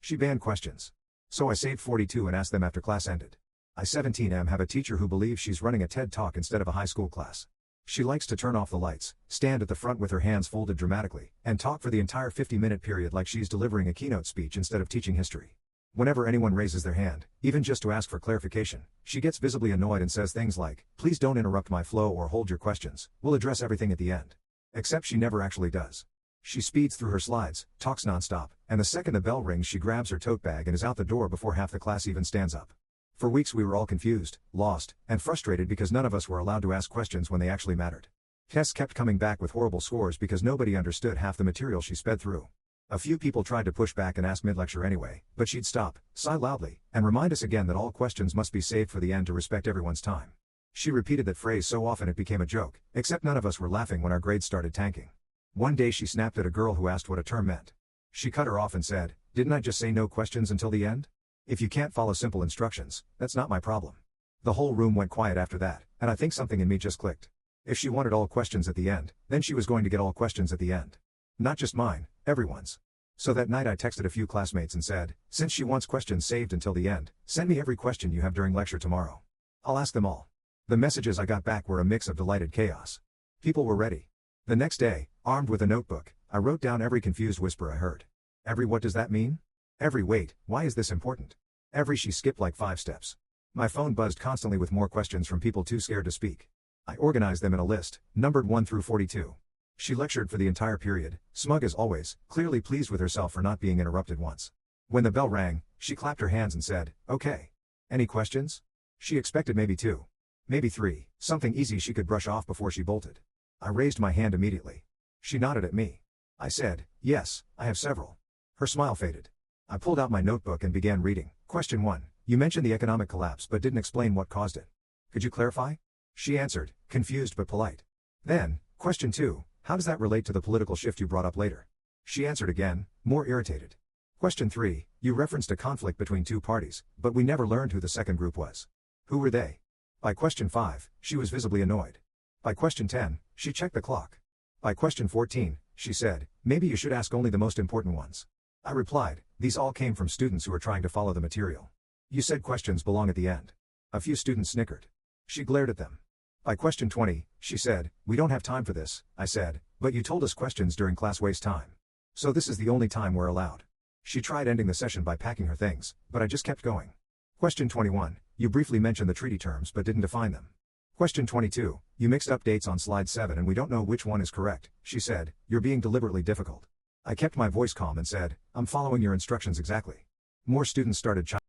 She banned questions. So I saved 42 and asked them after class ended. I 17M have a teacher who believes she's running a TED Talk instead of a high school class. She likes to turn off the lights, stand at the front with her hands folded dramatically, and talk for the entire 50-minute period like she's delivering a keynote speech instead of teaching history. Whenever anyone raises their hand, even just to ask for clarification, she gets visibly annoyed and says things like, "Please don't interrupt my flow or hold your questions, we'll address everything at the end." Except she never actually does. She speeds through her slides, talks nonstop, and the second the bell rings she grabs her tote bag and is out the door before half the class even stands up. For weeks we were all confused, lost, and frustrated because none of us were allowed to ask questions when they actually mattered. Tests kept coming back with horrible scores because nobody understood half the material she sped through. A few people tried to push back and ask mid-lecture anyway, but she'd stop, sigh loudly, and remind us again that all questions must be saved for the end to respect everyone's time. She repeated that phrase so often it became a joke, except none of us were laughing when our grades started tanking. One day she snapped at a girl who asked what a term meant. She cut her off and said, "Didn't I just say no questions until the end? If you can't follow simple instructions, that's not my problem." The whole room went quiet after that, and I think something in me just clicked. If she wanted all questions at the end, then she was going to get all questions at the end. Not just mine, everyone's. So that night I texted a few classmates and said, "Since she wants questions saved until the end, send me every question you have during lecture tomorrow. I'll ask them all." The messages I got back were a mix of delighted chaos. People were ready. The next day, armed with a notebook, I wrote down every confused whisper I heard. Every "what does that mean?" Every "wait, why is this important?" Every "she skipped like 5 steps." My phone buzzed constantly with more questions from people too scared to speak. I organized them in a list, numbered 1 through 42. She lectured for the entire period, smug as always, clearly pleased with herself for not being interrupted once. When the bell rang, she clapped her hands and said, "Okay. Any questions?" She expected maybe 2. Maybe 3, something easy she could brush off before she bolted. I raised my hand immediately. She nodded at me. I said, "Yes, I have several." Her smile faded. I pulled out my notebook and began reading. Question 1. You mentioned the economic collapse but didn't explain what caused it. Could you clarify? She answered, confused but polite. Then, question 2. How does that relate to the political shift you brought up later? She answered again, more irritated. Question 3. You referenced a conflict between 2 parties, but we never learned who the second group was. Who were they? By question 5, she was visibly annoyed. By question 10, she checked the clock. By question 14, she said, "Maybe you should ask only the most important ones." I replied, "These all came from students who are trying to follow the material. You said questions belong at the end." A few students snickered. She glared at them. By question 20, she said, "We don't have time for this," I said, "but you told us questions during class waste time. So this is the only time we're allowed." She tried ending the session by packing her things, but I just kept going. Question 21, you briefly mentioned the treaty terms but didn't define them. Question 22, you mixed up dates on slide 7 and we don't know which one is correct, she said, "You're being deliberately difficult." I kept my voice calm and said, "I'm following your instructions exactly." More students started chiming